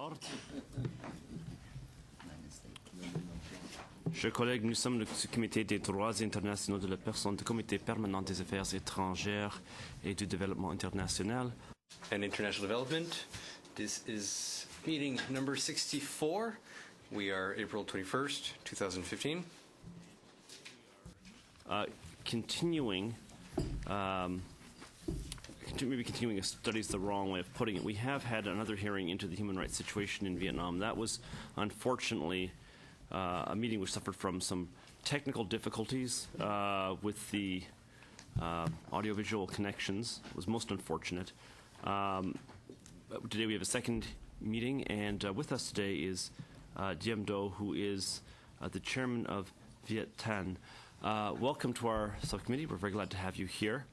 l'ordre. Chers collègues, nous sommes le comité des droits internationaux de la personne du comité permanent des affaires étrangères et du développement international. And international development. This is meeting number 64. We are April 21st, 2015. Continuing a study is the wrong way of putting it. We have had another hearing into the human rights situation in Vietnam. That was unfortunately a meeting which suffered from some technical difficulties with the audiovisual connections. It was most unfortunate. Today we have a second meeting, and with us today is Do, who is the chairman of Viet. Welcome to our subcommittee. We're very glad to have you here.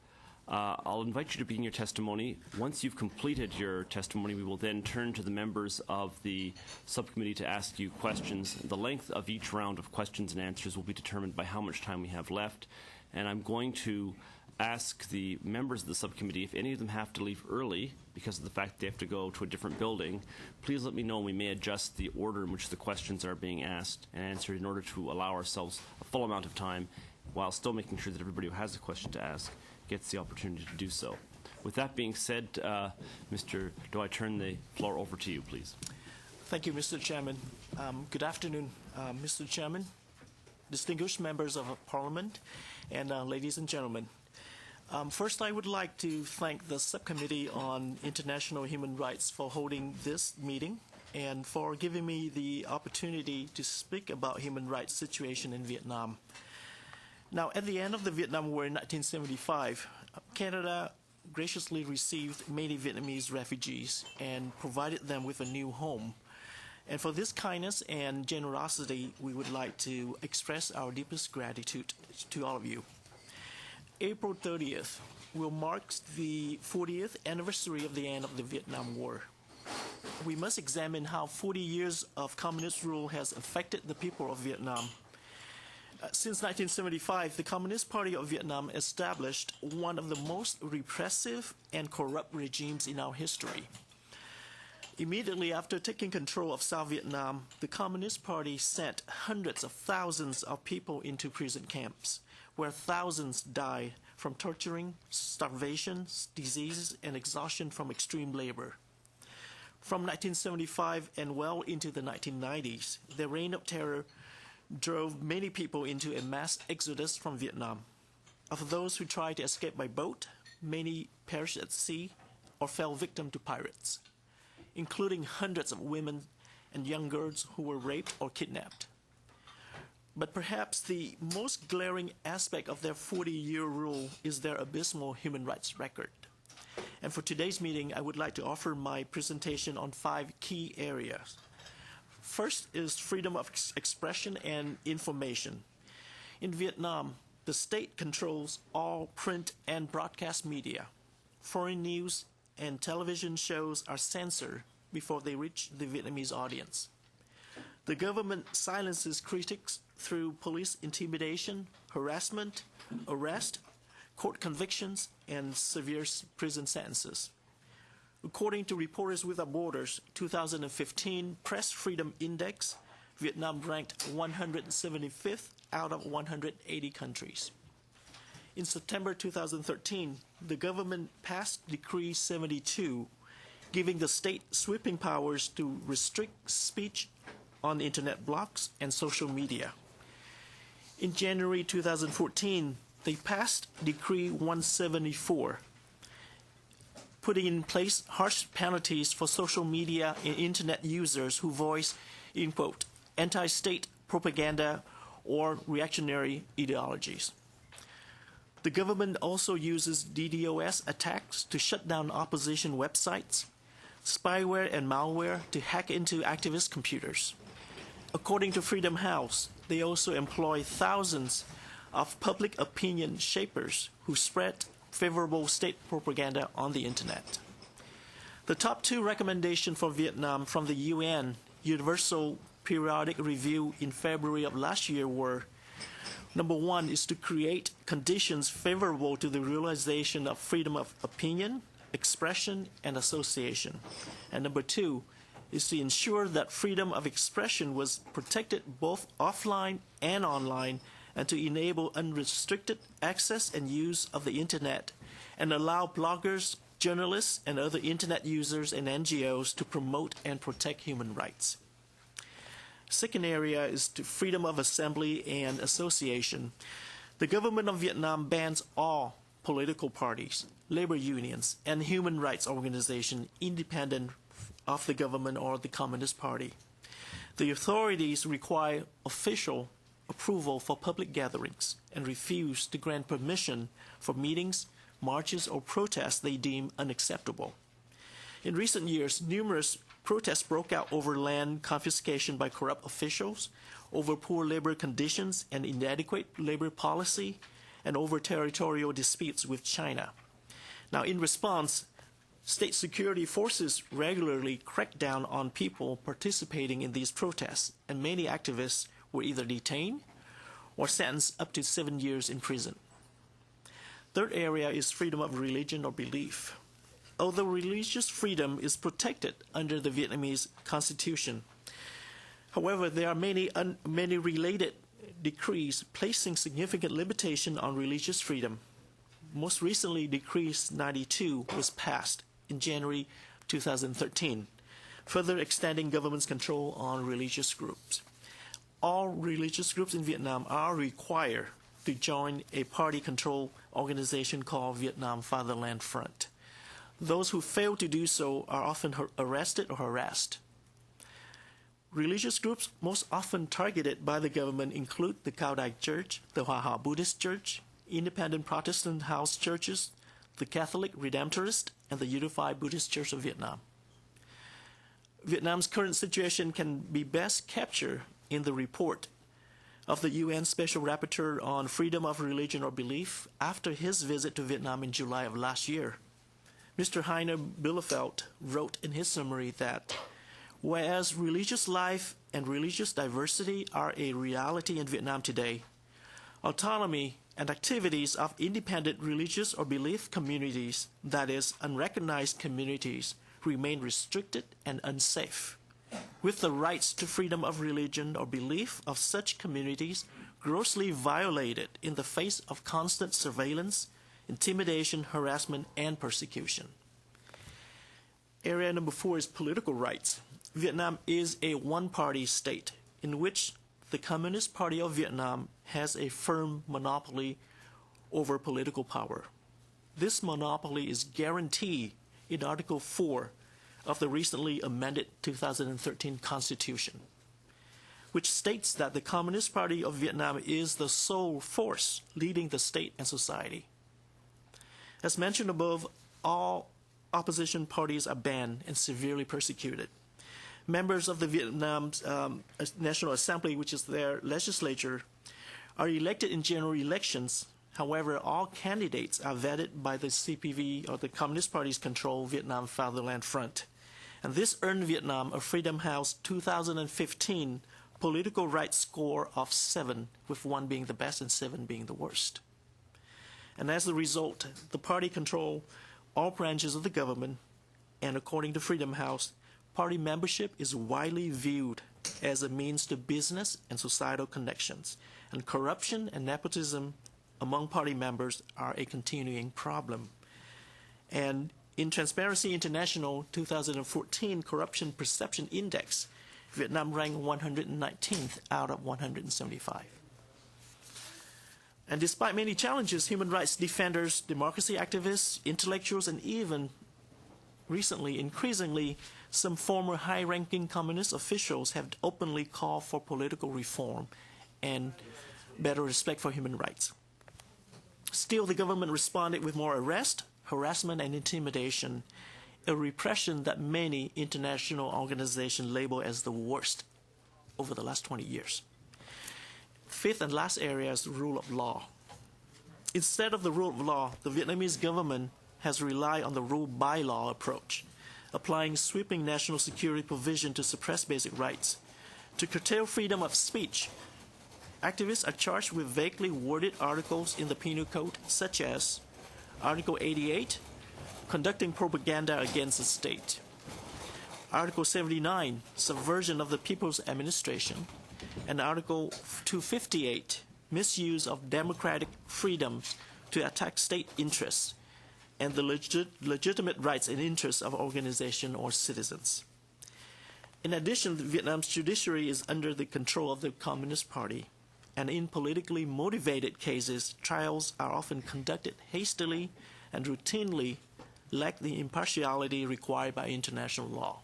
I'll invite you to begin your testimony. Once you've completed your testimony, we will then turn to the members of the subcommittee to ask you questions. The length of each round of questions and answers will be determined by how much time we have left. And I'm going to ask the members of the subcommittee, if any of them have to leave early because of the fact they have to go to a different building, please let me know and we may adjust the order in which the questions are being asked and answered in order to allow ourselves a full amount of time while still making sure that everybody who has a question to ask gets the opportunity to do so. With that being said, Mr. Do, I turn the floor over to you, please. Thank you, Mr. Chairman. Good afternoon, Mr. Chairman, distinguished members of Parliament, and ladies and gentlemen. First, I would like to thank the Subcommittee on International Human Rights for holding this meeting and for giving me the opportunity to speak about human rights situation in Vietnam. Now, at the end of the Vietnam War in 1975, Canada graciously received many Vietnamese refugees and provided them with a new home. And for this kindness and generosity, we would like to express our deepest gratitude to all of you. April 30th will mark the 40th anniversary of the end of the Vietnam War. We must examine how 40 years of communist rule has affected the people of Vietnam. Since 1975, the Communist Party of Vietnam established one of the most repressive and corrupt regimes in our history. Immediately after taking control of South Vietnam, the Communist Party sent hundreds of thousands of people into prison camps, where thousands died from torturing, starvation, diseases, and exhaustion from extreme labor. From 1975 and well into the 1990s, the reign of terror drove many people into a mass exodus from Vietnam. Of those who tried to escape by boat, many perished at sea or fell victim to pirates, including hundreds of women and young girls who were raped or kidnapped. But perhaps the most glaring aspect of their 40-year rule is their abysmal human rights record. And for today's meeting, I would like to offer my presentation on 5 key areas. First is freedom of expression and information. In Vietnam, the state controls all print and broadcast media. Foreign news and television shows are censored before they reach the Vietnamese audience. The government silences critics through police intimidation, harassment, arrest, court convictions, and severe prison sentences. According to Reporters Without Borders 2015 Press Freedom Index, Vietnam ranked 175th out of 180 countries. In September 2013, the government passed Decree 72, giving the state sweeping powers to restrict speech on internet blogs and social media. In January 2014, they passed Decree 174, putting in place harsh penalties for social media and internet users who voice, in quote, anti-state propaganda or reactionary ideologies. The government also uses DDoS attacks to shut down opposition websites, spyware and malware to hack into activist computers. According to Freedom House, they also employ thousands of public opinion shapers who spread favorable state propaganda on the internet. The top 2 recommendations for Vietnam from the UN Universal Periodic Review in February of last year were: number 1 is to create conditions favorable to the realization of freedom of opinion, expression, and association. And number 2 is to ensure that freedom of expression was protected both offline and online, and to enable unrestricted access and use of the Internet, and allow bloggers, journalists, and other Internet users and NGOs to promote and protect human rights. Second area is to freedom of assembly and association. The government of Vietnam bans all political parties, labor unions, and human rights organizations independent of the government or the Communist Party. The authorities require official approval for public gatherings and refuse to grant permission for meetings, marches, or protests they deem unacceptable. In recent years, numerous protests broke out over land confiscation by corrupt officials, over poor labor conditions and inadequate labor policy, and over territorial disputes with China. Now, in response, state security forces regularly cracked down on people participating in these protests, and many activists were either detained or sentenced up to 7 years in prison. Third area is freedom of religion or belief. Although religious freedom is protected under the Vietnamese Constitution, however, there are many related decrees placing significant limitation on religious freedom. Most recently, Decree 92 was passed in January 2013, further extending government's control on religious groups. All religious groups in Vietnam are required to join a party-controlled organization called Vietnam Fatherland Front. Those who fail to do so are often arrested or harassed. Religious groups most often targeted by the government include the Cao Dai Church, the Hoa Ha Buddhist Church, independent Protestant house churches, the Catholic Redemptorist, and the Unified Buddhist Church of Vietnam. Vietnam's current situation can be best captured in the report of the UN Special Rapporteur on Freedom of Religion or Belief after his visit to Vietnam in July of last year. Mr. Heiner Bielefeld wrote in his summary that whereas religious life and religious diversity are a reality in Vietnam today, autonomy and activities of independent religious or belief communities, that is, unrecognized communities, remain restricted and unsafe, with the rights to freedom of religion or belief of such communities grossly violated in the face of constant surveillance, intimidation, harassment, and persecution. Area number 4 is political rights. Vietnam is a one-party state in which the Communist Party of Vietnam has a firm monopoly over political power. This monopoly is guaranteed in Article 4 of the recently amended 2013 Constitution, which states that the Communist Party of Vietnam is the sole force leading the state and society. As mentioned above, all opposition parties are banned and severely persecuted. Members of the Vietnam's National Assembly, which is their legislature, are elected in general elections. However, all candidates are vetted by the CPV, or the Communist Party's controlled Vietnam Fatherland Front. And this earned Vietnam a Freedom House 2015 political rights score of 7, with 1 being the best and 7 being the worst. And as a result, the party controls all branches of the government, and according to Freedom House, party membership is widely viewed as a means to business and societal connections, and corruption and nepotism among party members are a continuing problem. And in Transparency International 2014 Corruption Perception Index, Vietnam ranked 119th out of 175. And despite many challenges, human rights defenders, democracy activists, intellectuals, and even recently, increasingly, some former high-ranking communist officials have openly called for political reform and better respect for human rights. Still, the government responded with more arrest, harassment, and intimidation, a repression that many international organizations label as the worst over the last 20 years. Fifth and last area is the rule of law. Instead of the rule of law, the Vietnamese government has relied on the rule by law approach, applying sweeping national security provision to suppress basic rights. To curtail freedom of speech, activists are charged with vaguely worded articles in the Penal Code, such as Article 88, conducting propaganda against the state. Article 79, subversion of the people's administration, and Article 258, misuse of democratic freedom to attack state interests and the legitimate rights and interests of organization or citizens. In addition, Vietnam's judiciary is under the control of the Communist Party, and in politically motivated cases, trials are often conducted hastily and routinely lack the impartiality required by international law.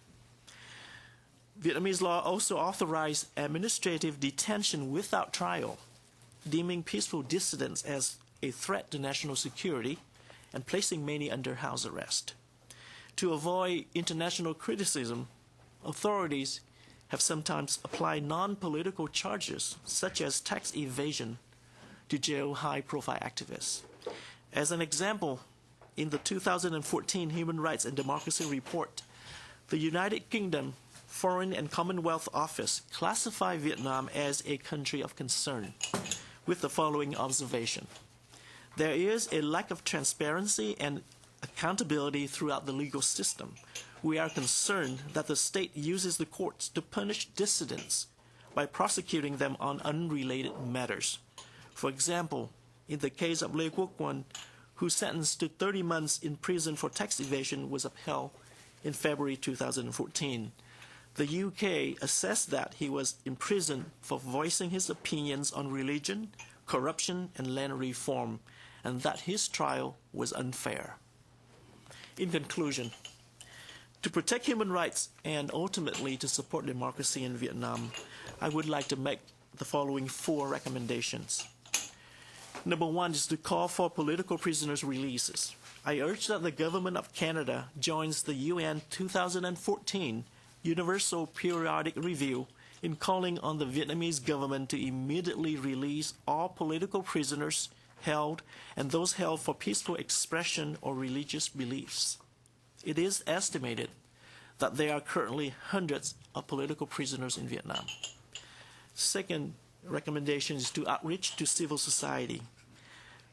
Vietnamese law also authorized administrative detention without trial, deeming peaceful dissidents as a threat to national security and placing many under house arrest. To avoid international criticism, authorities have sometimes applied non-political charges, such as tax evasion, to jail high-profile activists. As an example, in the 2014 Human Rights and Democracy Report, the United Kingdom Foreign and Commonwealth Office classified Vietnam as a country of concern, with the following observation. There is a lack of transparency and accountability throughout the legal system. We are concerned that the state uses the courts to punish dissidents by prosecuting them on unrelated matters. For example, in the case of Lê Quốc Quân, whose sentence to 30 months in prison for tax evasion was upheld in February 2014. The UK assessed that he was imprisoned for voicing his opinions on religion, corruption, and land reform, and that his trial was unfair. In conclusion, to protect human rights and ultimately to support democracy in Vietnam, I would like to make the following 4 recommendations. Number 1 is to call for political prisoners' releases. I urge that the government of Canada joins the UN 2014 Universal Periodic Review in calling on the Vietnamese government to immediately release all political prisoners held and those held for peaceful expression or religious beliefs. It is estimated that there are currently hundreds of political prisoners in Vietnam. Second recommendation is to outreach to civil society.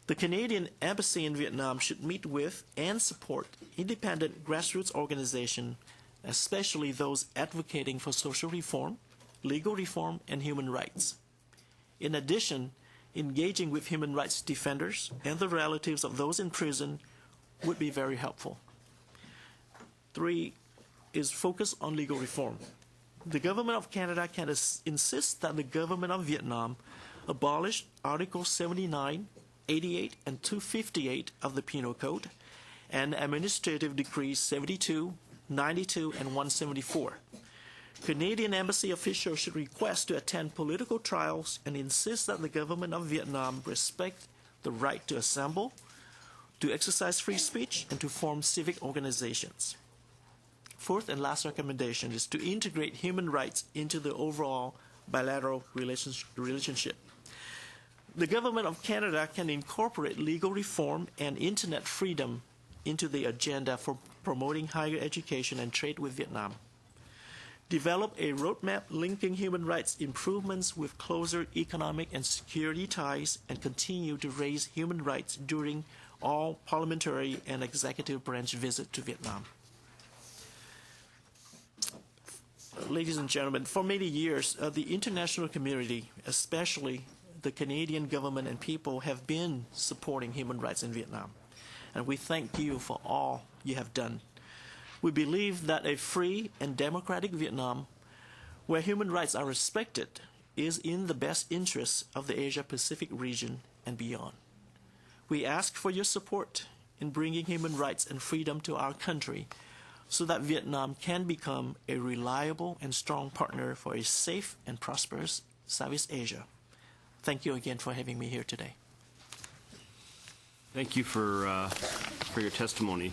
The Canadian Embassy in Vietnam should meet with and support independent grassroots organizations, especially those advocating for social reform, legal reform, and human rights. In addition, engaging with human rights defenders and the relatives of those in prison would be very helpful. 3 is focus on legal reform. The government of Canada can insist that the government of Vietnam abolish Articles 79, 88, and 258 of the Penal Code and Administrative Decrees 72, 92, and 174. Canadian embassy officials should request to attend political trials and insist that the government of Vietnam respect the right to assemble, to exercise free speech, and to form civic organizations. Fourth and last recommendation is to integrate human rights into the overall bilateral relationship. The government of Canada can incorporate legal reform and internet freedom into the agenda for promoting higher education and trade with Vietnam. Develop a roadmap linking human rights improvements with closer economic and security ties, and continue to raise human rights during all parliamentary and executive branch visits to Vietnam. Ladies and gentlemen, for many years, the international community, especially the Canadian government and people, have been supporting human rights in Vietnam. And we thank you for all you have done. We believe that a free and democratic Vietnam, where human rights are respected, is in the best interests of the Asia-Pacific region and beyond. We ask for your support in bringing human rights and freedom to our country so that Vietnam can become a reliable and strong partner for a safe and prosperous Southeast Asia. Thank you again for having me here today. Thank you for your testimony.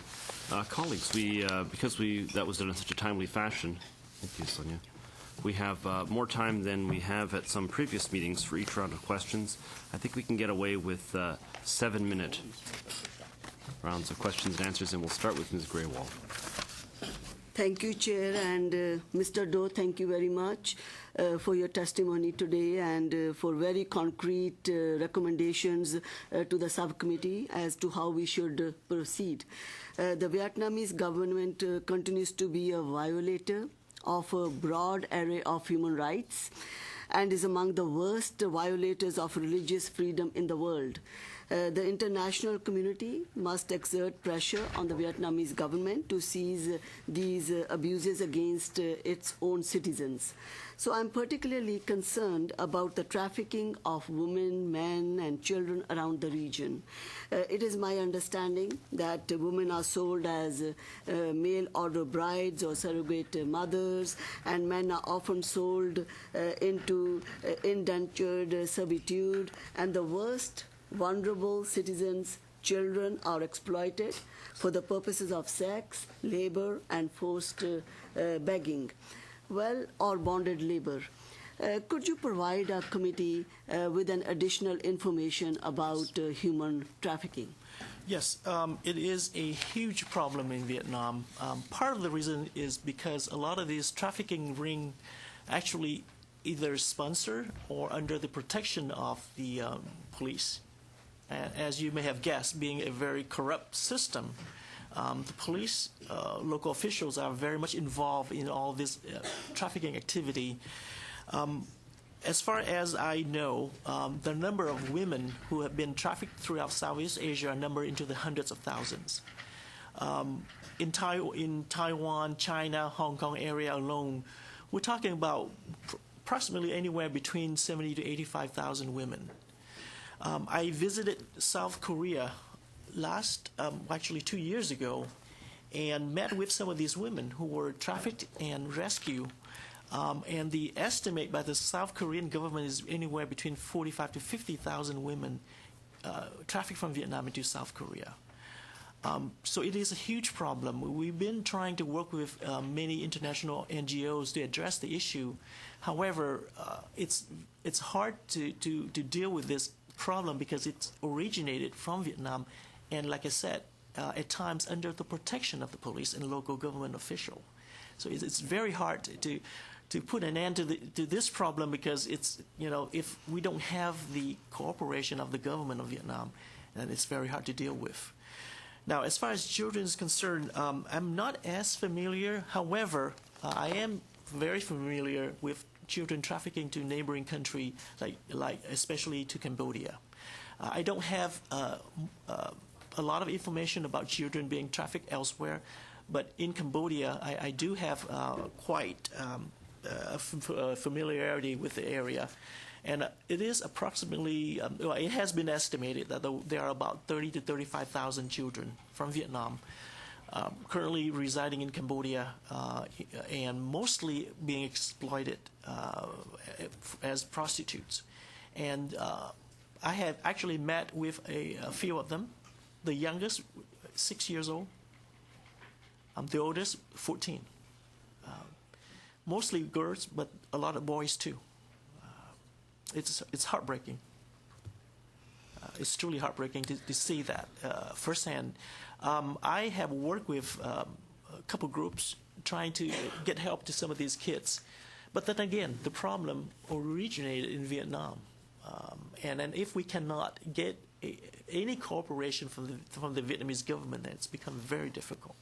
Colleagues, that was done in such a timely fashion. Thank you, Sonia. We have more time than we have at some previous meetings for each round of questions. I think we can get away with 7-minute rounds of questions and answers, and we'll start with Ms. Graywall. Thank you, Chair, and Mr. Doe, thank you very much for your testimony today and for very concrete recommendations to the subcommittee as to how we should proceed. The Vietnamese government continues to be a violator of a broad array of human rights and is among the worst violators of religious freedom in the world. The international community must exert pressure on the Vietnamese government to cease these abuses against its own citizens. So I'm particularly concerned about the trafficking of women, men, and children around the region. It is my understanding that women are sold as mail order brides or surrogate mothers, and men are often sold into indentured servitude, and the worst vulnerable citizens, children, are exploited for the purposes of sex, labor, and forced begging, or bonded labor. Could you provide our committee with an additional information about human trafficking? Yes, it is a huge problem in Vietnam. Part of the reason is because a lot of these trafficking rings actually either sponsor or under the protection of the police. As you may have guessed, being a very corrupt system, the police, local officials are very much involved in all this trafficking activity. As far as I know, the number of women who have been trafficked throughout Southeast Asia are numbered into the hundreds of thousands. In Taiwan, China, Hong Kong area alone, we're talking about approximately anywhere between 70 to 85,000 women. I visited South Korea actually 2 years ago, and met with some of these women who were trafficked and rescued. And the estimate by the South Korean government is anywhere between 45 to 50,000 women trafficked from Vietnam into South Korea. So it is a huge problem. We've been trying to work with many international NGOs to address the issue. However, it's hard to deal with this problem because it's originated from Vietnam, and like I said, at times under the protection of the police and local government official. So it's very hard to put an end to this problem because it's, if we don't have the cooperation of the government of Vietnam, then it's very hard to deal with. Now, as far as children is concerned, I'm not as familiar. However, I am very familiar with children trafficking to neighboring country, like especially to Cambodia. I don't have a lot of information about children being trafficked elsewhere, but in Cambodia, I do have quite familiarity with the area. And it is approximately, it has been estimated that there are about 30 to 35,000 children from Vietnam currently residing in Cambodia and mostly being exploited as prostitutes. And I have actually met with a few of them. The youngest, 6 years old. The oldest, 14. Mostly girls, but a lot of boys too. It's heartbreaking. It's truly heartbreaking to see that firsthand. I have worked with a couple groups trying to get help to some of these kids. But then again, the problem originated in Vietnam. And if we cannot get any cooperation from the Vietnamese government, it's become very difficult.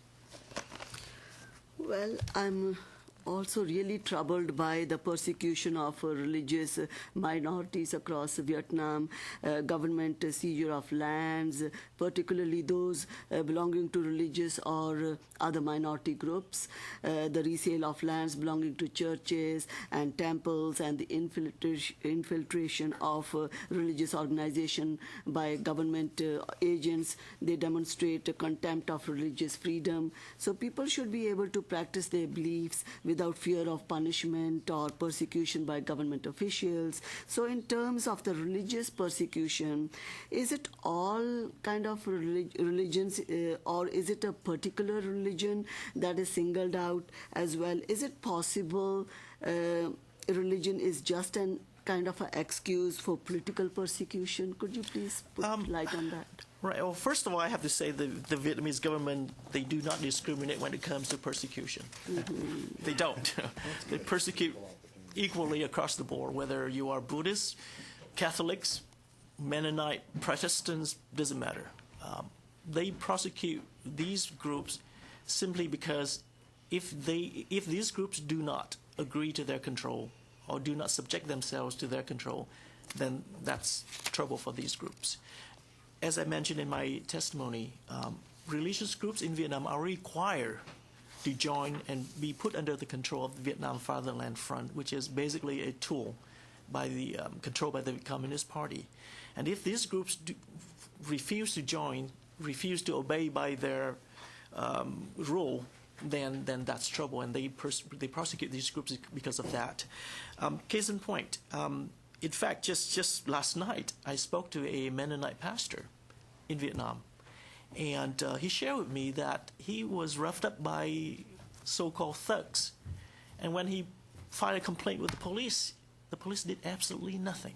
Well, I'm also really troubled by the persecution of religious minorities across Vietnam, government seizure of lands, particularly those belonging to religious or other minority groups, the resale of lands belonging to churches and temples, and the infiltration of religious organization by government agents. They demonstrate a contempt of religious freedom. So people should be able to practice their beliefs without fear of punishment or persecution by government officials. So in terms of the religious persecution, is it all kind of religions or is it a particular religion that is singled out as well? Is it possible religion is just an kind of an excuse for political persecution? Could you please put light on that? Right. Well, first of all, I have to say the Vietnamese government, they do not discriminate when it comes to persecution. Mm-hmm. They don't. They persecute equally across the board, whether you are Buddhists, Catholics, Mennonite, Protestants, doesn't matter. They prosecute these groups simply because if these groups do not agree to their control or do not subject themselves to their control, then that's trouble for these groups. As I mentioned in my testimony, religious groups in Vietnam are required to join and be put under the control of the Vietnam Fatherland Front, which is basically a tool controlled by the Communist Party. And if these groups refuse to join, refuse to obey by their rule, then that's trouble, and they prosecute these groups because of that. Case in point, in fact, just last night, I spoke to a Mennonite pastor in Vietnam, and he shared with me that he was roughed up by so-called thugs, and when he filed a complaint with the police did absolutely nothing.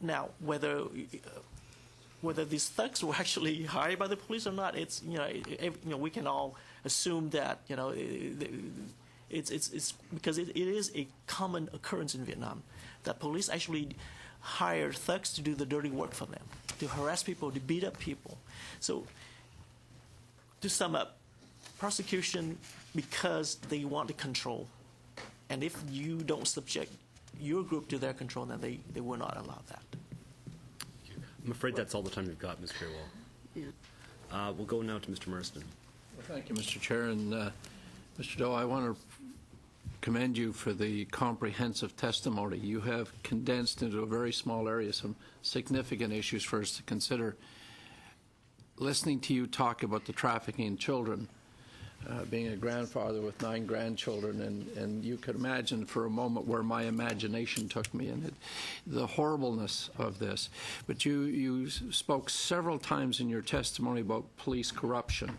Now, whether these thugs were actually hired by the police or not, it's we can all assume that it's because it is a common occurrence in Vietnam that police actually hire thugs to do the dirty work for them, to harass people, to beat up people. So, to sum up, prosecution because they want to control, and if you don't subject your group to their control, then they will not allow that. I'm afraid that's all the time we've got, Ms. Clearwell. Yeah. We'll go now to Mr. Marston. Well, thank you, Mr. Chair. And Mr. Doe, I want to commend you for the comprehensive testimony. You have condensed into a very small area some significant issues for us to consider. Listening to you talk about the trafficking in children, being a grandfather with 9 grandchildren, and you could imagine for a moment where my imagination took me and the horribleness of this. But you spoke several times in your testimony about police corruption.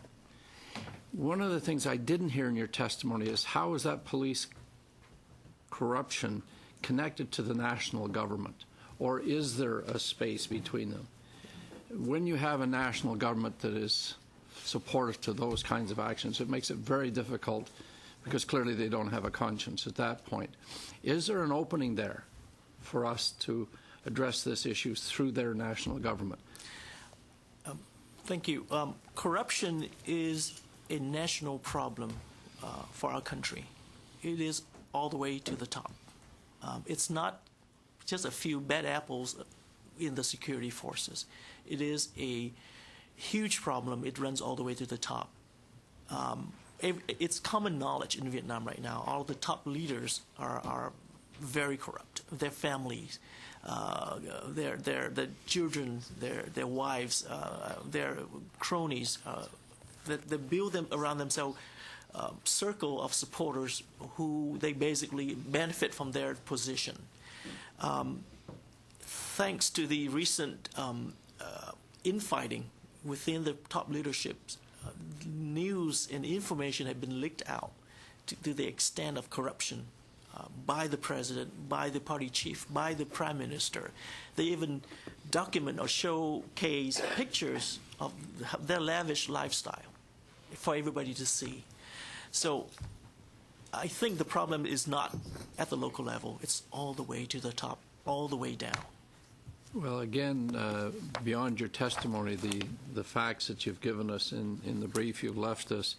One of the things I didn't hear in your testimony is how is that police corruption connected to the national government, or is there a space between them? When you have a national government that is supportive to those kinds of actions, it makes it very difficult because clearly they don't have a conscience at that point. Is there an opening there for us to address this issue through their national government? Thank you. Corruption is a national problem for our country. It is all the way to the top. It's not just a few bad apples in the security forces. It is a huge problem. It runs all the way to the top. It's common knowledge in Vietnam right now. All the top leaders are very corrupt. Their families, their children, their wives, their cronies. They build them around themselves circle of supporters who they basically benefit from their position. Thanks to the recent infighting within the top leaderships, news and information have been leaked out to the extent of corruption by the president, by the party chief, by the prime minister. They even document or showcase pictures of their lavish lifestyle for everybody to see. So I think the problem is not at the local level. It's all the way to the top, all the way down. Well, again, beyond your testimony, the facts that you've given us in the brief you've left us,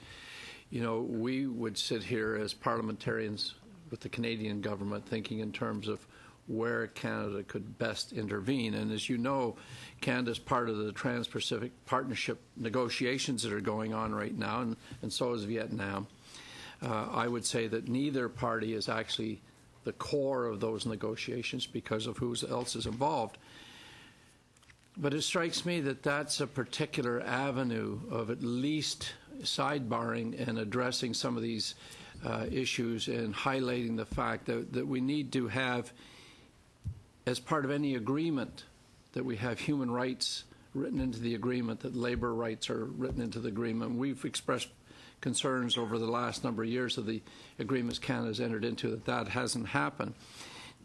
we would sit here as parliamentarians with the Canadian government thinking in terms of where Canada could best intervene. And as you know, Canada's part of the Trans-Pacific Partnership negotiations that are going on right now, and so is Vietnam. I would say that neither party is actually the core of those negotiations because of who else is involved. But it strikes me that that's a particular avenue of at least sidebarring and addressing some of these issues and highlighting the fact that we need to have, as part of any agreement, that we have human rights written into the agreement, that labor rights are written into the agreement. We've expressed concerns over the last number of years of the agreements Canada's entered into that hasn't happened.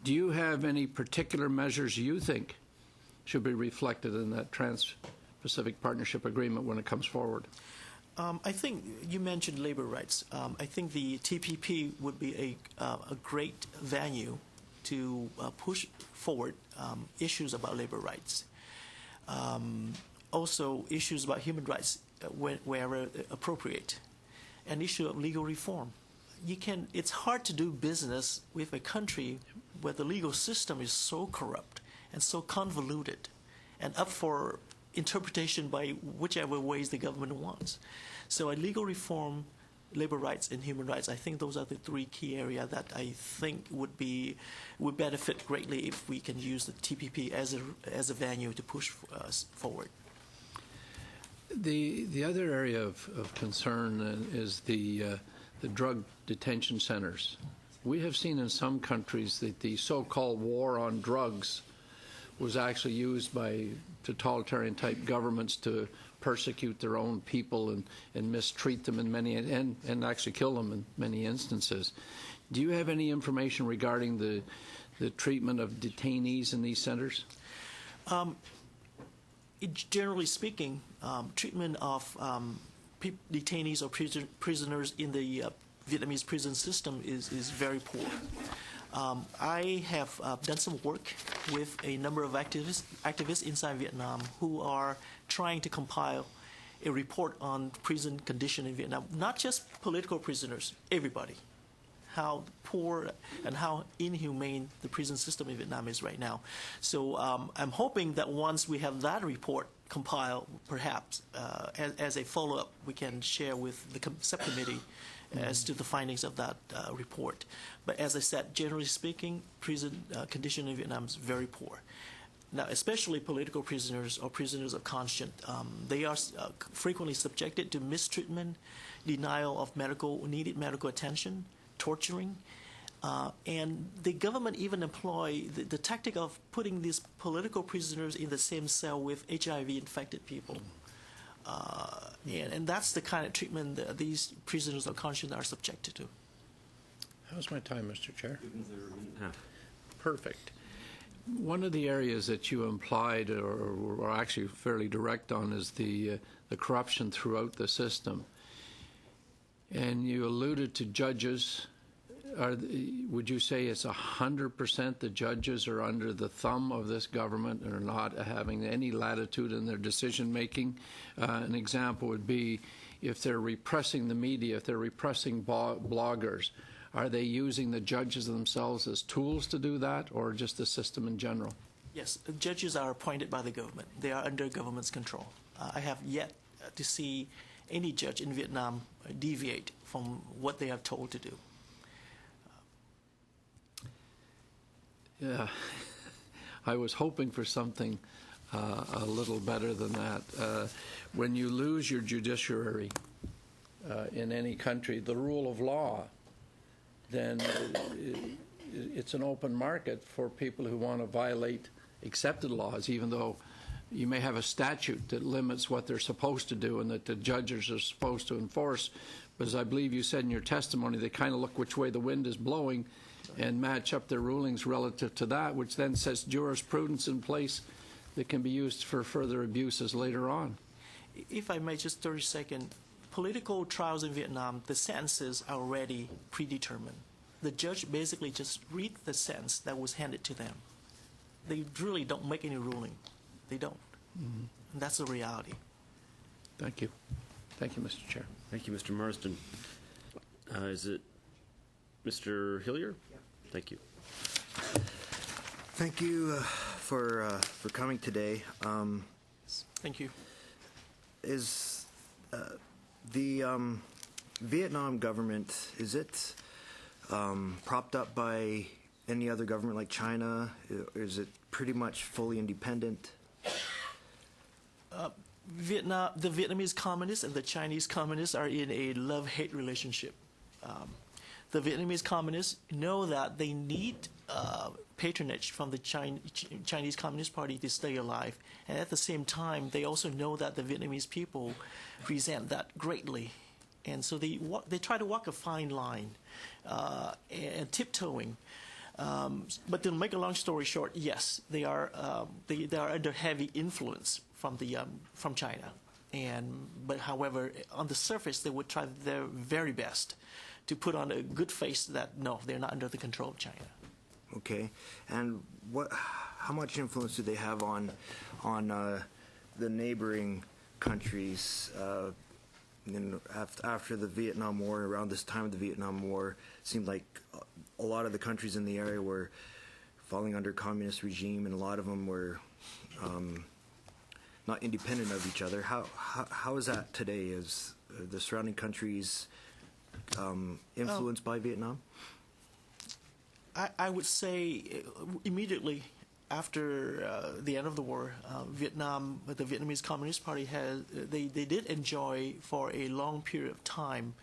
Do you have any particular measures you think should be reflected in that Trans-Pacific Partnership Agreement when it comes forward? I think you mentioned labor rights. I think the TPP would be a great venue to push forward issues about labor rights. Also, issues about human rights wherever appropriate. An issue of legal reform. It's hard to do business with a country where the legal system is so corrupt and so convoluted and up for interpretation by whichever ways the government wants. So a legal reform, labor rights, and human rights, I think those are the three key areas that I think would benefit greatly if we can use the TPP as a venue to push us forward. The other area of concern is the drug detention centers. We have seen in some countries that the so-called war on drugs was actually used by totalitarian-type governments to persecute their own people and mistreat them in many and actually kill them in many instances. Do you have any information regarding the treatment of detainees in these centers? Generally speaking, treatment of detainees or prisoners in the Vietnamese prison system is very poor. I have done some work with a number of activists inside Vietnam who are trying to compile a report on prison condition in Vietnam, not just political prisoners, everybody. How poor and how inhumane the prison system in Vietnam is right now. So I'm hoping that once we have that report compiled, perhaps as a follow-up, we can share with the subcommittee as to the findings of that report. But as I said, generally speaking, prison condition in Vietnam is very poor. Now, especially political prisoners or prisoners of conscience, they are frequently subjected to mistreatment, denial of needed medical attention, torturing, and the government even employ the tactic of putting these political prisoners in the same cell with HIV-infected people. And that's the kind of treatment that these prisoners of conscience are subjected to. How's my time, Mr. Chair? Yeah. Perfect. One of the areas that you implied or were actually fairly direct on is the corruption throughout the system. And you alluded to judges. Would you say it's 100% the judges are under the thumb of this government and are not having any latitude in their decision making? An example would be if they're repressing the media, if they're repressing bloggers, are they using the judges themselves as tools to do that, or just the system in general? Yes, the judges are appointed by the government. They are under government's control. I have yet to see any judge in Vietnam deviate from what they are told to do. Yeah, I was hoping for something a little better than that. When you lose your judiciary in any country, the rule of law, then it's an open market for people who want to violate accepted laws, even though you may have a statute that limits what they're supposed to do and that the judges are supposed to enforce. But as I believe you said in your testimony, they kind of look which way the wind is blowing and match up their rulings relative to that, which then sets jurisprudence in place that can be used for further abuses later on. If I may, just 30 seconds. Political trials in Vietnam, the sentences are already predetermined. The judge basically just read the sentence that was handed to them. They really don't make any ruling. They don't. Mm-hmm. And that's the reality. Thank you. Thank you, Mr. Chair. Thank you, Mr. Marsden. Is it Mr. Hillier? Yeah. Thank you. Thank you for coming today. Thank you. Is the Vietnam government, is it propped up by any other government like China? Or is it pretty much fully independent? The Vietnamese communists and the Chinese communists are in a love-hate relationship. The Vietnamese communists know that they need patronage from the Chinese Communist Party to stay alive. And at the same time, they also know that the Vietnamese people resent that greatly. And so they try to walk a fine line and tiptoeing But to make a long story short, yes, they are under heavy influence from China. But however, on the surface, they would try their very best to put on a good face that no, they're not under the control of China. Okay, and how much influence do they have on the neighboring countries? After the Vietnam War, around this time of the Vietnam War, it seemed like a lot of the countries in the area were falling under communist regime, and a lot of them were not independent of each other. How is that today? Is the surrounding countries influenced by Vietnam? I would say immediately after the end of the war, Vietnam, the Vietnamese Communist Party they did enjoy for a long period of time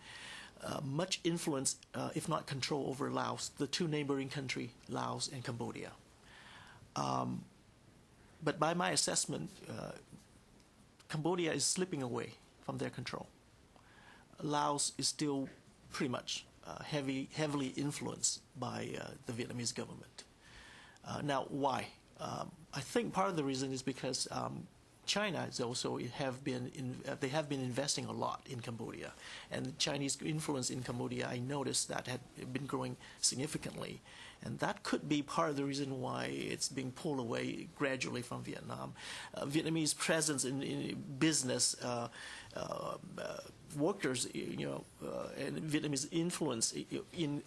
much influence, if not control, over Laos, the two neighboring countries, Laos and Cambodia. But by my assessment, Cambodia is slipping away from their control. Laos is still pretty much heavily influenced by the Vietnamese government. Now, why? I think part of the reason is because China is also they have been investing a lot in Cambodia, and the Chinese influence in Cambodia, I noticed that had been growing significantly, and that could be part of the reason why it's being pulled away gradually from Vietnam. Vietnamese presence in business, workers, and Vietnamese influence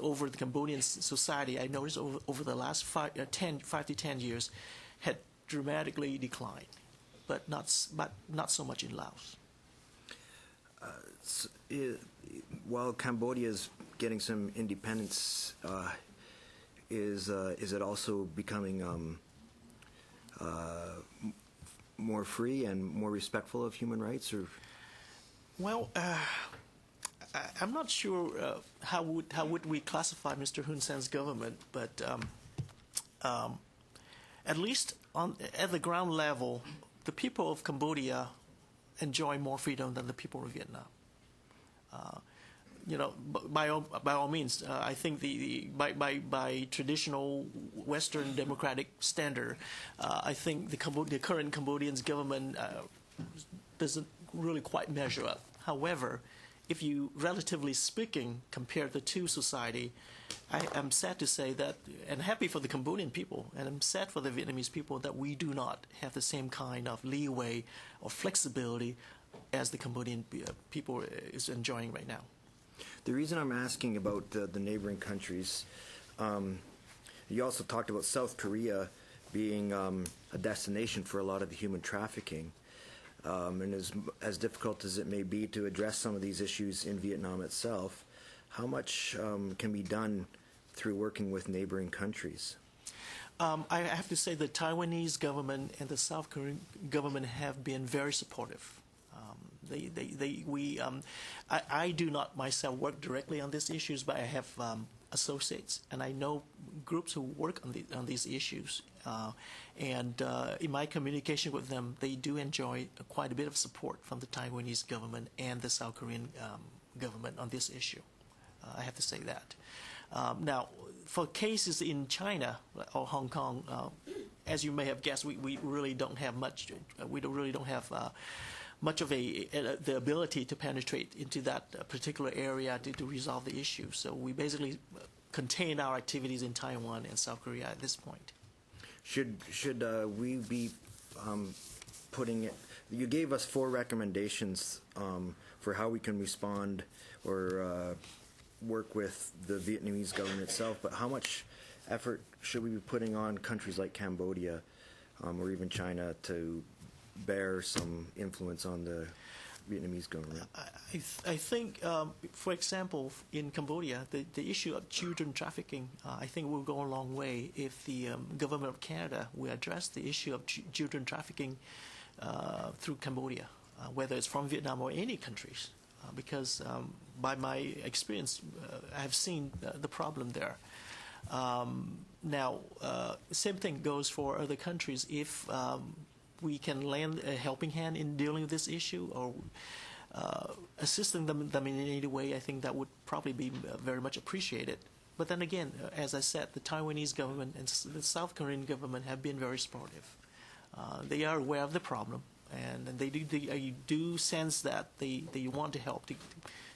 over the Cambodian society, I noticed over the last 5 to 10 years, had dramatically declined, but not so much in Laos. While Cambodia is getting some independence, is it also becoming more free and more respectful of human rights? Or well, I'm not sure how would we classify Mr. Hun Sen's government, but at least at the ground level, the people of Cambodia enjoy more freedom than the people of Vietnam. By all means, I think by traditional Western democratic standard, I think the current Cambodian government doesn't really quite measure up. However, if you, relatively speaking, compare the two society, I am sad to say that, and happy for the Cambodian people, and I'm sad for the Vietnamese people that we do not have the same kind of leeway or flexibility as the Cambodian people is enjoying right now. The reason I'm asking about the neighboring countries, you also talked about South Korea being a destination for a lot of the human trafficking. And as difficult as it may be to address some of these issues in Vietnam itself, how much can be done through working with neighboring countries? I have to say the Taiwanese government and the South Korean government have been very supportive. I do not myself work directly on these issues, but I have associates, and I know groups who work on these issues. And in my communication with them, they do enjoy quite a bit of support from the Taiwanese government and the South Korean government on this issue. I have to say that. Now, for cases in China or Hong Kong, as you may have guessed, we really don't have much. We don't have much of the ability to penetrate into that particular area to resolve the issue. So we basically contain our activities in Taiwan and South Korea at this point. Should we be putting it? You gave us 4 recommendations for how we can respond or work with the Vietnamese government itself, but how much effort should we be putting on countries like Cambodia or even China to bear some influence on the Vietnamese government? I think, for example, in Cambodia, the issue of children trafficking, I think will go a long way if the government of Canada will address the issue of children trafficking through Cambodia, whether it's from Vietnam or any countries, because by my experience, I have seen the problem there. Now, same thing goes for other countries. If we can lend a helping hand in dealing with this issue or assisting them in any way, I think that would probably be very much appreciated. But then again, as I said, the Taiwanese government and the South Korean government have been very supportive. They are aware of the problem, and they do sense that they want to help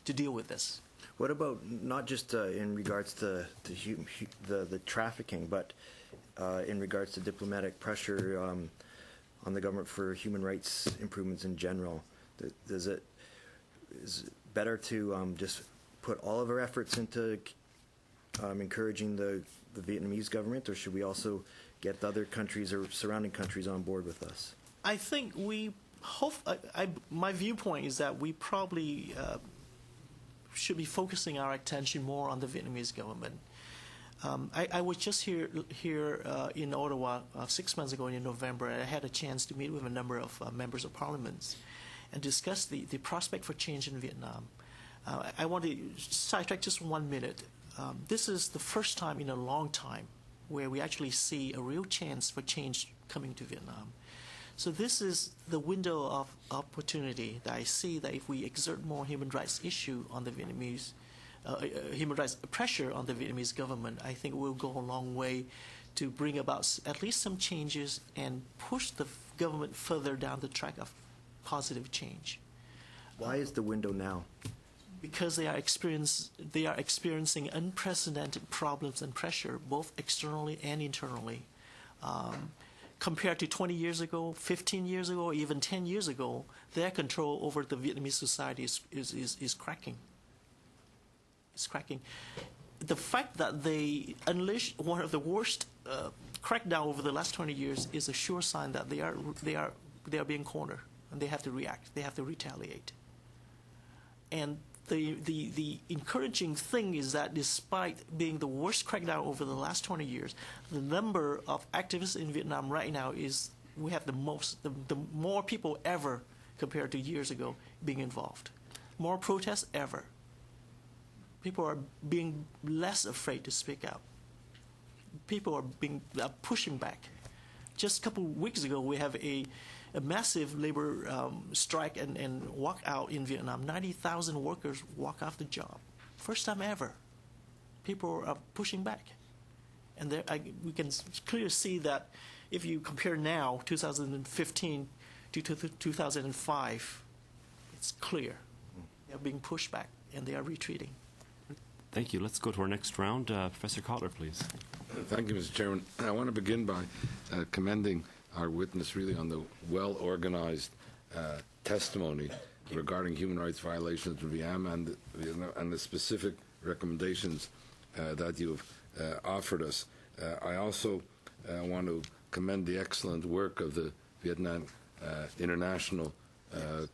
to deal with this. What about not just in regards to the trafficking, but in regards to diplomatic pressure on the government for human rights improvements in general? Is it better to just put all of our efforts into encouraging the Vietnamese government, or should we also get the other countries or surrounding countries on board with us? I think we hope. My viewpoint is that we probably should be focusing our attention more on the Vietnamese government. I was just here in Ottawa 6 months ago in November, and I had a chance to meet with a number of members of parliaments and discuss the prospect for change in Vietnam. I want to sidetrack just 1 minute. This is the first time in a long time where we actually see a real chance for change coming to Vietnam. So this is the window of opportunity that I see, that if we exert more human rights issue on the Vietnamese, human rights pressure on the Vietnamese government, I think we'll go a long way to bring about at least some changes and push the government further down the track of positive change. Why is the window now? Because they are experiencing unprecedented problems and pressure, both externally and internally. Compared to 20 years ago, 15 years ago, even 10 years ago, their control over the Vietnamese society is cracking. It's cracking. The fact that they unleashed one of the worst crackdown over the last 20 years is a sure sign that they are being cornered, and they have to react. They have to retaliate. And the encouraging thing is that despite being the worst crackdown over the last 20 years, the number of activists in Vietnam right now we have the more people ever compared to years ago being involved. More protests ever. People are being less afraid to speak out. People are pushing back. Just a couple of weeks ago, we have a massive labor strike and walkout in Vietnam. 90,000 workers walk off the job. First time ever. People are pushing back. And we can clearly see that if you compare now, 2015 to 2005, it's clear. They're being pushed back, and they are retreating. Thank you. Let's go to our next round. Professor Kotler, please. Thank you, Mr. Chairman. I want to begin by commending our witness really on the well-organized testimony regarding human rights violations in Vietnam and the specific recommendations that you've offered us. I also want to commend the excellent work of the Vietnam International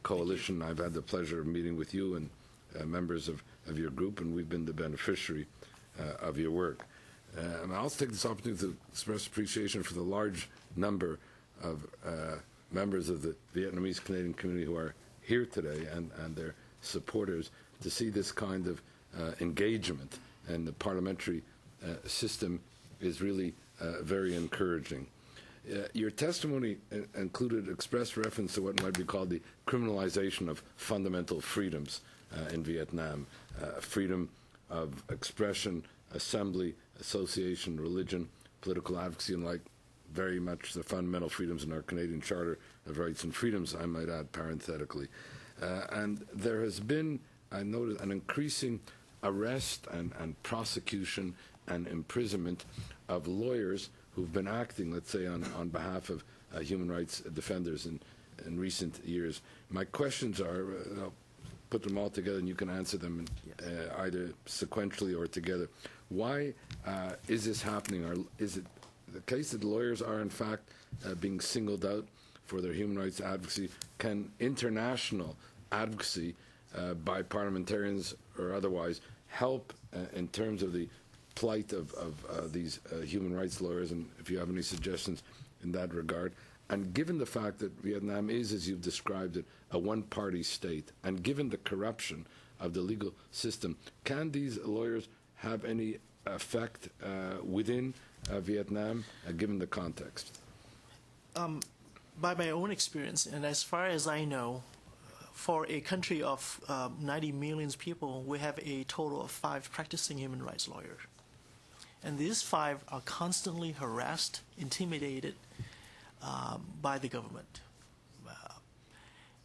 Coalition. I've had the pleasure of meeting with you and members of your group, and we've been the beneficiary of your work. And I'll take this opportunity to express appreciation for the large number of members of the Vietnamese Canadian community who are here today and their supporters to see this kind of engagement in the parliamentary system is really very encouraging. Your testimony included express reference to what might be called the criminalization of fundamental freedoms in Vietnam, freedom of expression, assembly, association, religion, political advocacy, and like very much the fundamental freedoms in our Canadian Charter of Rights and Freedoms, I might add parenthetically. And there has been, I noticed, an increasing arrest and prosecution and imprisonment of lawyers who've been acting, let's say, on behalf of human rights defenders in recent years. My questions are, I'll put them all together and you can answer them either sequentially or together. Why is this happening? Or is it the case that lawyers are in fact being singled out for their human rights advocacy? Can international advocacy by parliamentarians or otherwise help in terms of the plight of these human rights lawyers, and if you have any suggestions in that regard? And given the fact that Vietnam is, as you've described it, a one-party state, and given the corruption of the legal system, can these lawyers have any effect within Vietnam, given the context? By my own experience, and as far as I know, for a country of 90 million people, we have a total of 5 practicing human rights lawyers. And these 5 are constantly harassed, intimidated by the government.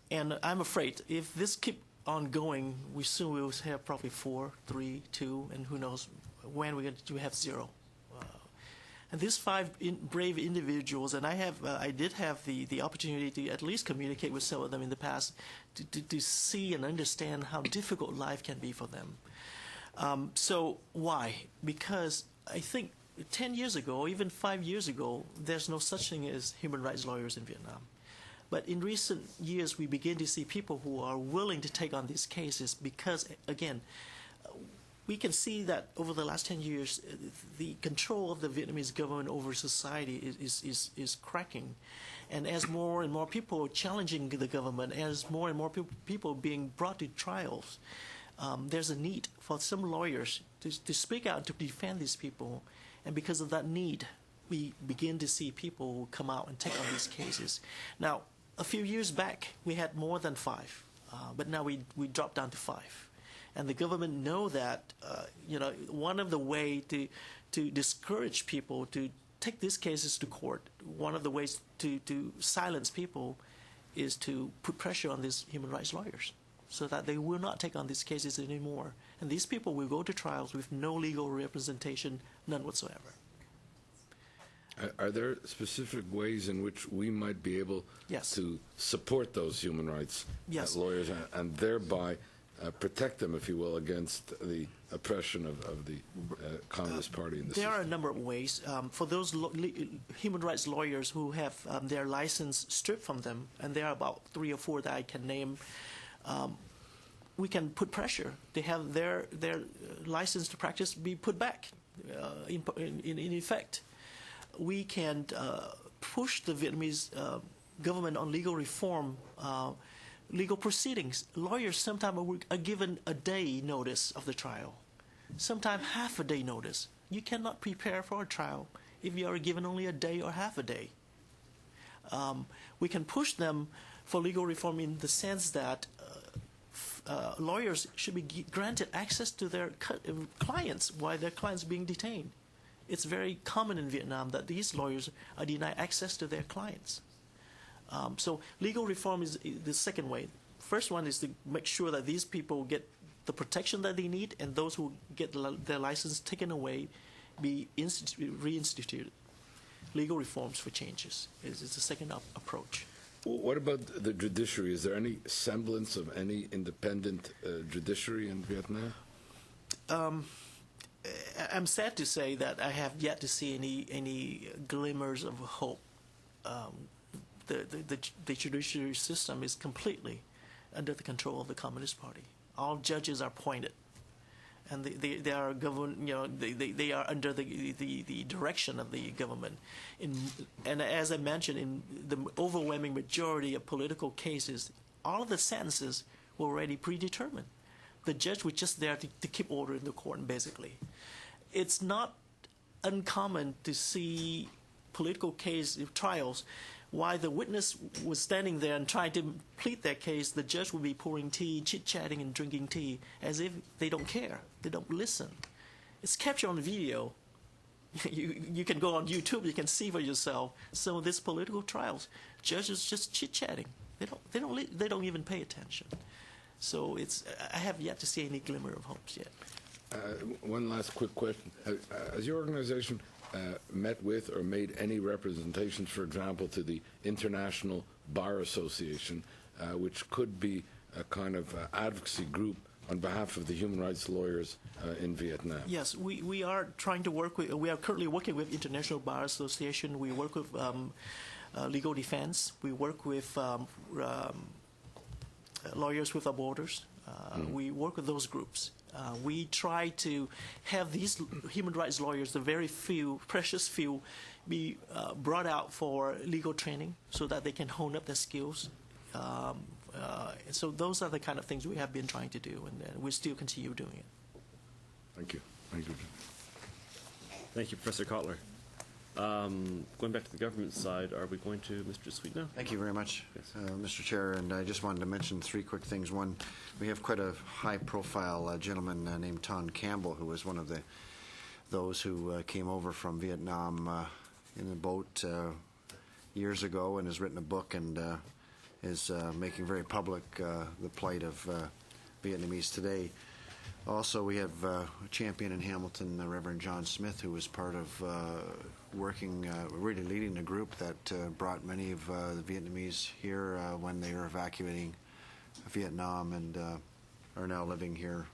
And I'm afraid if this keeps on going, we soon will have probably 4, 3, 2, and who knows when we're going to have 0. And these 5 brave individuals, and I did have the opportunity to at least communicate with some of them in the past to see and understand how difficult life can be for them. So why? Because I think 10 years ago, or even 5 years ago, there's no such thing as human rights lawyers in Vietnam. But in recent years, we begin to see people who are willing to take on these cases because, again, we can see that over the last 10 years, the control of the Vietnamese government over society is cracking. And as more and more people are challenging the government, as more and more people being brought to trials, there's a need for some lawyers to speak out to defend these people. And because of that need, we begin to see people come out and take on these cases. Now, a few years back, we had more than 5, but now we dropped down to 5. And the government know that, one of the way to discourage people to take these cases to court, one of the ways to silence people is to put pressure on these human rights lawyers so that they will not take on these cases anymore. And these people will go to trials with no legal representation, none whatsoever. Are there specific ways in which we might be able Yes. to support those human rights Yes. lawyers and thereby protect them, if you will, against the oppression of the Communist Party in the There are a system? number of ways. For those human rights lawyers who have their license stripped from them, and there are about 3 or 4 that I can name, we can put pressure. They have their license to practice be put back in effect. We can push the Vietnamese government on legal reform, legal proceedings. Lawyers sometimes are given a day notice of the trial, sometimes half a day notice. You cannot prepare for a trial if you are given only a day or half a day. We can push them for legal reform in the sense that lawyers should be granted access to their clients while their clients are being detained. It's very common in Vietnam that these lawyers are denied access to their clients. So legal reform is the second way. First one is to make sure that these people get the protection that they need, and those who get their license taken away be reinstituted. Legal reforms for changes is the second approach. What about the judiciary? Is there any semblance of any independent judiciary in Vietnam? I'm sad to say that I have yet to see any glimmers of hope. The judiciary system is completely under the control of the Communist Party. All judges are appointed, and they are governed. They are under the direction of the government. And as I mentioned, in the overwhelming majority of political cases, all of the sentences were already predetermined. The judge was just there to keep order in the court, basically. It's not uncommon to see political trials. While the witness was standing there and trying to plead their case, the judge would be pouring tea, chit-chatting and drinking tea, as if they don't care, they don't listen. It's captured on video. You can go on YouTube, you can see for yourself some of these political trials. Judges just chit-chatting. They don't even pay attention. So I have yet to see any glimmer of hopes yet. One last quick question. Has your organization met with or made any representations, for example, to the International Bar Association, which could be a kind of advocacy group on behalf of the human rights lawyers in Vietnam? Yes, we are trying to work with, we are currently working with International Bar Association. We work with Legal Defense. We work with Lawyers Without Borders. We work with those groups. We try to have these human rights lawyers, the very few, precious few, be brought out for legal training so that they can hone up their skills. So those are the kind of things we have been trying to do, and we still continue doing it. Thank you. Thank you. Thank you, Professor Kotler. Going back to the government side, are we going to Mr. Sweet now? Thank you very much, Yes. Mr. Chair. And I just wanted to mention 3 quick things. One, we have quite a high-profile gentleman named Tom Campbell, who was one of the those who came over from Vietnam in a boat years ago, and has written a book and is making very public the plight of Vietnamese today. Also, we have a champion in Hamilton, Reverend John Smith, who was part of working, really leading the group that brought many of the Vietnamese here when they were evacuating Vietnam, and are now living here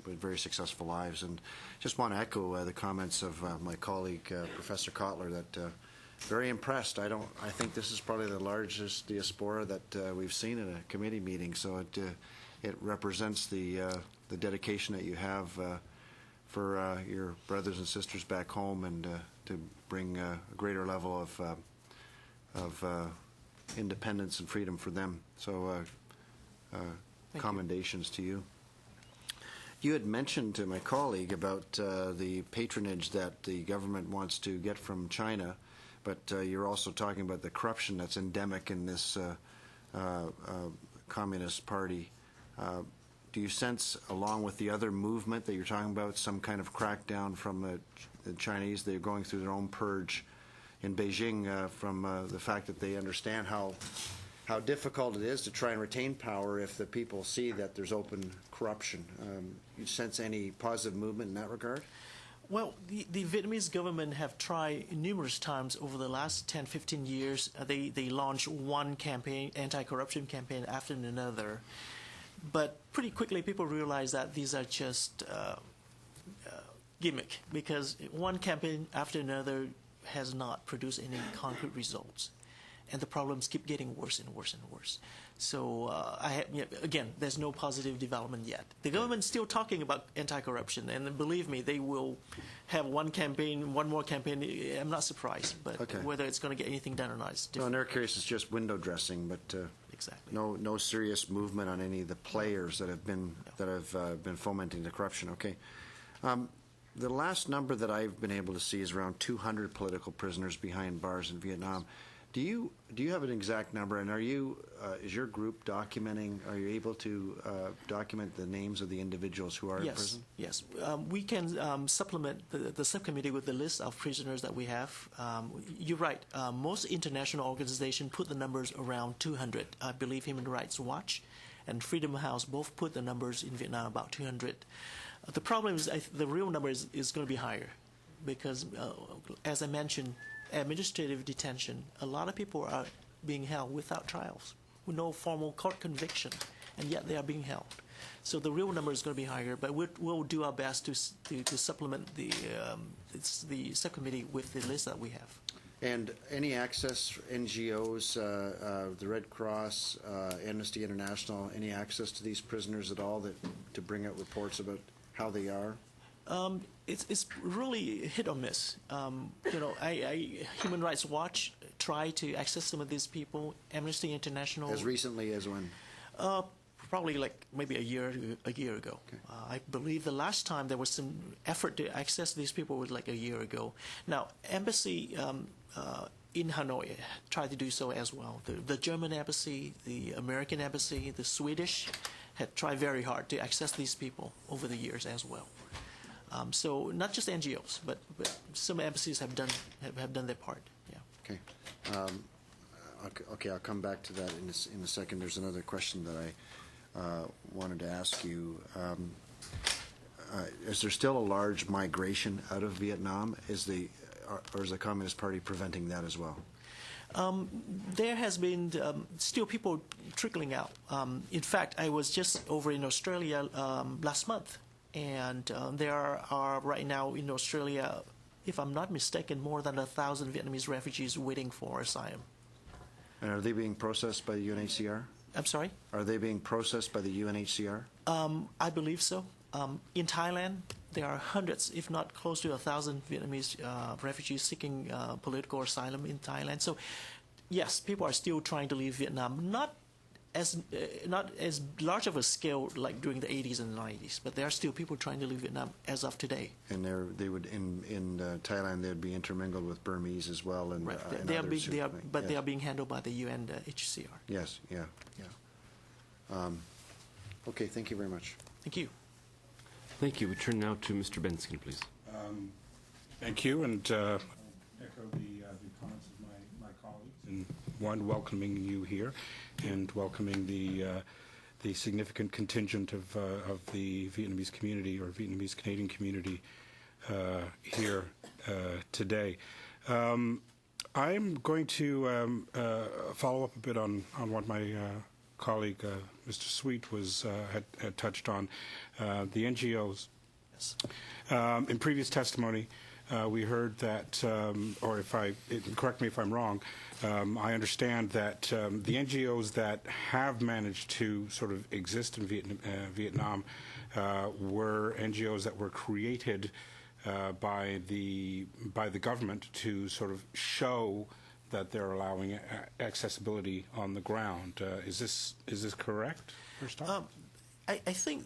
with very successful lives. And just want to echo the comments of my colleague, Professor Kotler, that very impressed. I think this is probably the largest diaspora that we've seen at a committee meeting, so it represents the dedication that you have for your brothers and sisters back home, and to bring a greater level of independence and freedom for them. So commendations to you. You had mentioned to my colleague about the patronage that the government wants to get from China, but you're also talking about the corruption that's endemic in this Communist Party. Do you sense, along with the other movement that you're talking about, some kind of crackdown from the Chinese? They're going through their own purge in Beijing from the fact that they understand how difficult it is to try and retain power if the people see that there's open corruption. You sense any positive movement in that regard? Well, the Vietnamese government have tried numerous times over the last 10, 15 years. They launched one campaign, anti-corruption campaign after another. But pretty quickly, people realize that these are just gimmick, because one campaign after another has not produced any concrete results, and the problems keep getting worse and worse and worse. So again, there's no positive development yet. The government's still talking about anti-corruption, and believe me, they will have one more campaign. I'm not surprised, but whether it's going to get anything done or not is different. No, in their case, it's just window dressing, but exactly. No serious movement on any of the players that have been been fomenting the corruption. Okay. The last number that I've been able to see is around 200 political prisoners behind bars in Vietnam. Do you have an exact number, and is your group documenting? Are you able to document the names of the individuals who are in prison? Yes, we can supplement the subcommittee with the list of prisoners that we have. You're right. Most international organizations put the numbers around 200. I believe Human Rights Watch and Freedom House both put the numbers in Vietnam about 200. The problem is the real number is going to be higher, because, as I mentioned, administrative detention, a lot of people are being held without trials, with no formal court conviction, and yet they are being held. So the real number is going to be higher, but we'll do our best to supplement the subcommittee with the list that we have. And any access, NGOs, the Red Cross, Amnesty International, any access to these prisoners at all to bring out reports about how they are? It's really hit or miss. Human Rights Watch tried to access some of these people. Amnesty International. As recently as when? Probably like maybe a year ago. Okay. I believe the last time there was some effort to access these people was like a year ago. Now, embassy in Hanoi tried to do so as well. The German embassy, the American embassy, the Swedish had tried very hard to access these people over the years as well. So not just NGOs, but some embassies have done their part. Yeah. Okay. Okay, I'll come back to that in a second. There's another question that I wanted to ask you. Is there still a large migration out of Vietnam? Or is the Communist Party preventing that as well? There has been still people trickling out. In fact, I was just over in Australia last month, and there are right now in Australia, if I'm not mistaken, more than 1,000 Vietnamese refugees waiting for asylum. And are they being processed by the UNHCR? I'm sorry? Are they being processed by the UNHCR? I believe so. In Thailand, there are hundreds, if not close to 1,000 Vietnamese refugees seeking political asylum in Thailand. So, yes, people are still trying to leave Vietnam. Not as large of a scale like during the 80s and 90s, but there are still people trying to leave Vietnam as of today. And they would in Thailand they would be intermingled with Burmese as well, and right. And they are being handled by the UNHCR. Yes, yeah. Okay, thank you very much. Thank you. Thank you. We turn now to Mr. Benskin, please. Thank you, and echo the comments of my colleagues, and one, welcoming you here, and welcoming the significant contingent of the Vietnamese community or Vietnamese Canadian community here today. I'm going to follow up a bit on what my colleague, Mr. Sweet, had touched on, the NGOs. Yes. In previous testimony, we heard that, or correct me if I'm wrong, I understand that the NGOs that have managed to sort of exist in Vietnam were NGOs that were created by the government to sort of show that they're allowing accessibility on the ground. Is this correct? First off? I think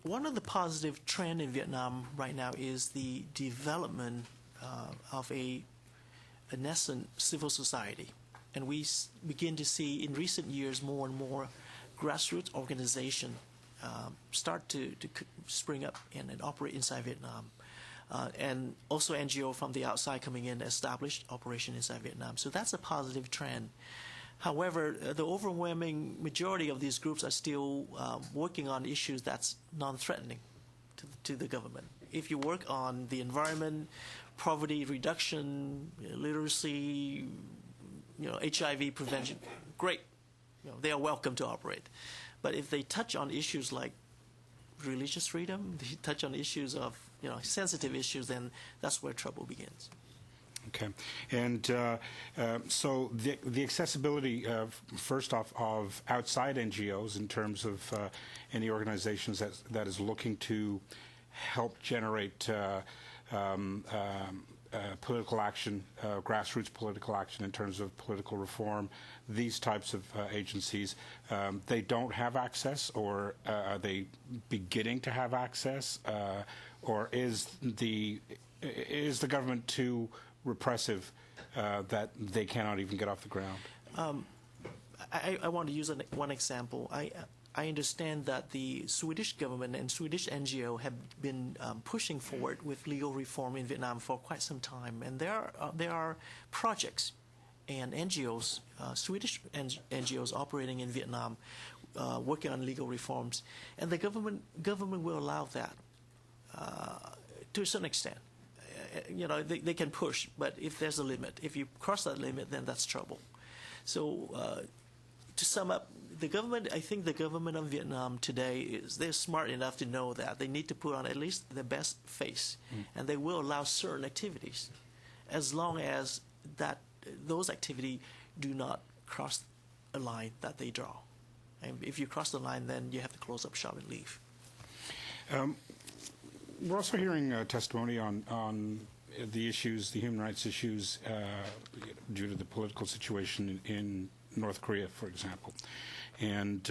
one of the positive trend in Vietnam right now is the development of a nascent civil society, and we begin to see in recent years more and more grassroots organization start to spring up and operate inside Vietnam, and also NGO from the outside coming in, established operation inside Vietnam. So that's a positive trend. However, the overwhelming majority of these groups are still working on issues that's non-threatening to the government. If you work on the environment, poverty reduction, literacy, HIV prevention, great. They are welcome to operate. But if they touch on issues like religious freedom, they touch on issues of sensitive issues, then that's where trouble begins. Okay, and so the accessibility, first off, of outside NGOs in terms of any organizations that is looking to help generate political action, grassroots political action in terms of political reform, these types of agencies, they don't have access, or are they beginning to have access, or is the government too repressive that they cannot even get off the ground? I want to use one example. I understand that the Swedish government and Swedish NGO have been pushing forward with legal reform in Vietnam for quite some time, and there are projects and NGOs, Swedish NGOs operating in Vietnam, working on legal reforms, and the government will allow that to a certain extent. They can push, but if there's a limit, if you cross that limit, then that's trouble. So to sum up, I think the government of Vietnam today they're smart enough to know that they need to put on at least their best face, and they will allow certain activities, as long as those activities do not cross a line that they draw. And if you cross the line, then you have to close up shop and leave. We're also hearing testimony on the issues, the human rights issues, due to the political situation in North Korea, for example. And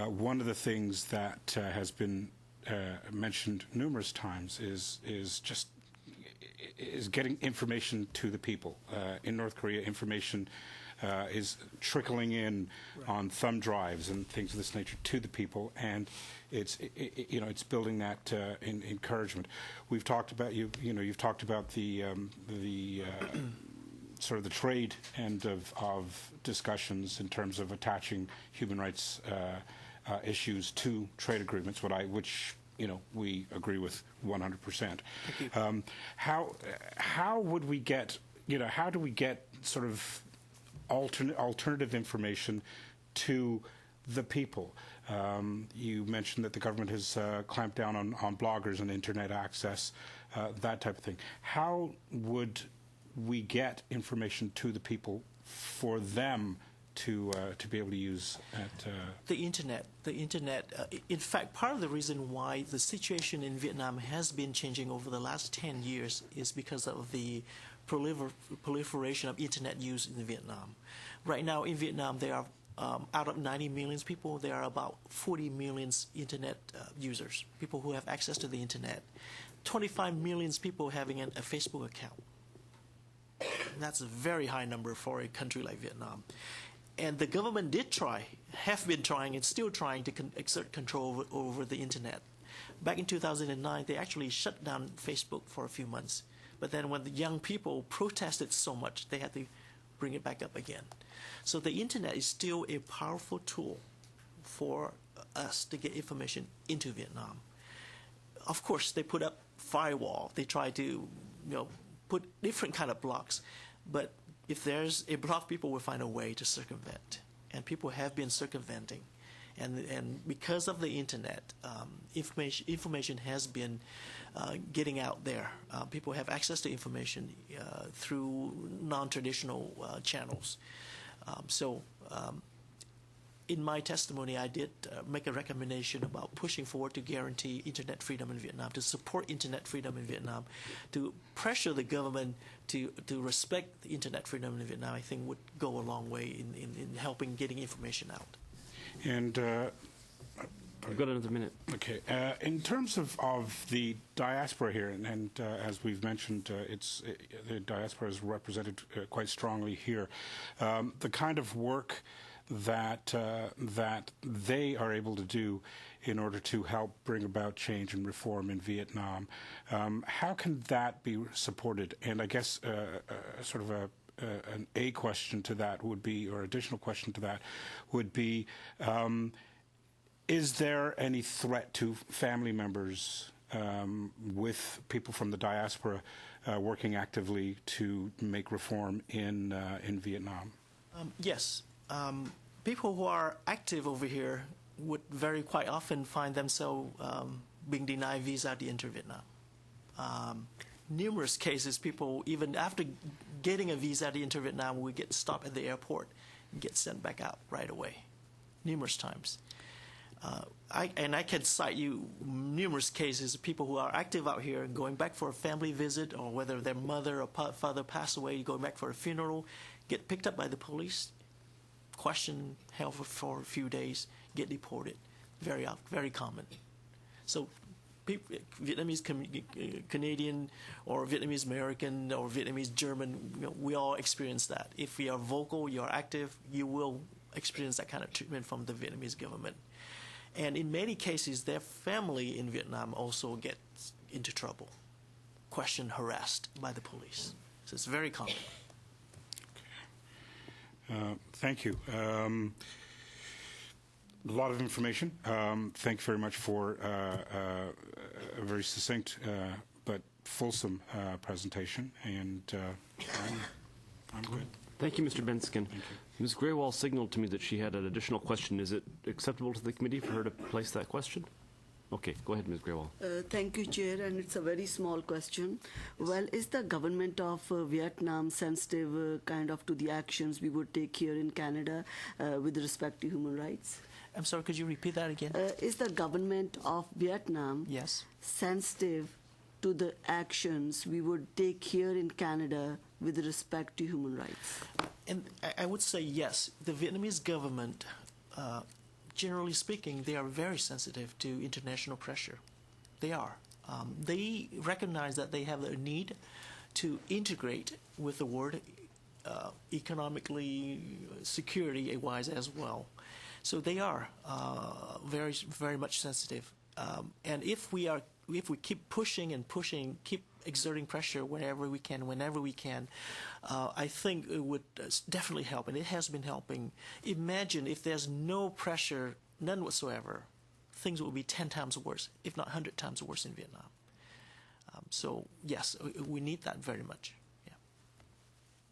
one of the things that has been mentioned numerous times is getting information to the people. In North Korea, information is trickling in on thumb drives and things of this nature to the people, and it's building that encouragement. We've talked about you've talked about the sort of the trade end of discussions in terms of attaching human rights issues to trade agreements, which we agree with 100%. How would we get how do we get sort of alternative information to the people? You mentioned that the government has clamped down on bloggers and internet access, that type of thing. How would we get information to the people for them to be able to use the internet? In fact, part of the reason why the situation in Vietnam has been changing over the last 10 years is because of the proliferation of internet use in Vietnam. Right now in Vietnam, there are out of 90 million people, there are about 40 million internet users, people who have access to the internet. 25 million people having a Facebook account. That's a very high number for a country like Vietnam. And the government have been trying, and still trying to exert control over the internet. Back in 2009, they actually shut down Facebook for a few months. But then when the young people protested so much, they had to bring it back up again. So the internet is still a powerful tool for us to get information into Vietnam. Of course, they put up firewall. They try to, put different kind of blocks. But if there's a block, people will find a way to circumvent. And people have been circumventing. And because of the internet, information has been getting out there. People have access to information through non-traditional channels. In my testimony, I did make a recommendation about pushing forward to guarantee internet freedom in Vietnam, to support internet freedom in Vietnam, to pressure the government to respect the internet freedom in Vietnam. I think would go a long way in helping getting information out. And I've got another minute. okay, in terms of the diaspora here, and as we've mentioned, the diaspora is represented quite strongly here. The kind of work that they are able to do in order to help bring about change and reform in Vietnam, how can that be supported? And I guess sort of an A question to that would be, or additional question to that would be, is there any threat to family members with people from the diaspora working actively to make reform in Vietnam? Yes. People who are active over here would very quite often find themselves being denied visa to enter Vietnam. Numerous cases, people, even after getting a visa to enter Vietnam, we get stopped at the airport and get sent back out right away, numerous times. I can cite you numerous cases of people who are active out here going back for a family visit, or whether their mother or father passed away, going back for a funeral, get picked up by the police, questioned, held for a few days, get deported. Very common. So Vietnamese Canadian or Vietnamese American or Vietnamese German, we all experience that. If you are vocal, you are active, you will experience that kind of treatment from the Vietnamese government. And in many cases, their family in Vietnam also gets into trouble, questioned, harassed by the police. So it's very common. Thank you. A lot of information. Thank you very much for a very succinct but fulsome presentation, and I'm good. Thank you, Mr. Benskin. Thank you. Ms. Graywall signaled to me that she had an additional question. Is it acceptable to the committee for her to place that question? Okay, go ahead, Ms. Graywall. Thank you, Chair, and it's a very small question. Well, is the government of Vietnam sensitive kind of to the actions we would take here in Canada with respect to human rights? I'm sorry, could you repeat that again? Is the government of Vietnam sensitive to the actions we would take here in Canada with respect to human rights? And I would say yes. The Vietnamese government, generally speaking, they are very sensitive to international pressure. They are. They recognize that they have a need to integrate with the world economically, security-wise as well. So they are very, very much sensitive. And if we keep pushing and pushing, keep exerting pressure whenever we can, I think it would definitely help, and it has been helping. Imagine if there's no pressure, none whatsoever, things would be 10 times worse, if not 100 times worse in Vietnam. So yes, we need that very much. Yeah.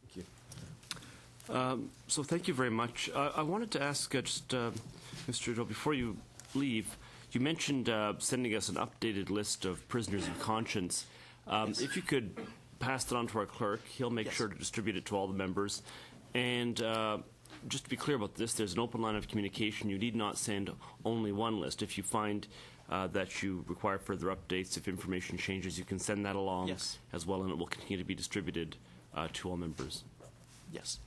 Thank you. So thank you very much. I wanted to ask Mr. Do, before you leave, you mentioned sending us an updated list of prisoners of conscience. Yes. If you could pass that on to our clerk, he'll make sure to distribute it to all the members. And just to be clear about this, there's an open line of communication. You need not send only one list. If you find that you require further updates, if information changes, you can send that along as well, and it will continue to be distributed to all members. Yes.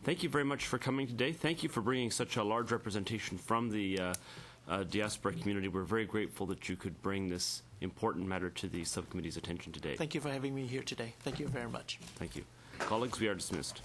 Thank you very much for coming today. Thank you for bringing such a large representation from the diaspora community. We're very grateful that you could bring this important matter to the subcommittee's attention today. Thank you for having me here today. Thank you very much. Thank you. Colleagues, we are dismissed.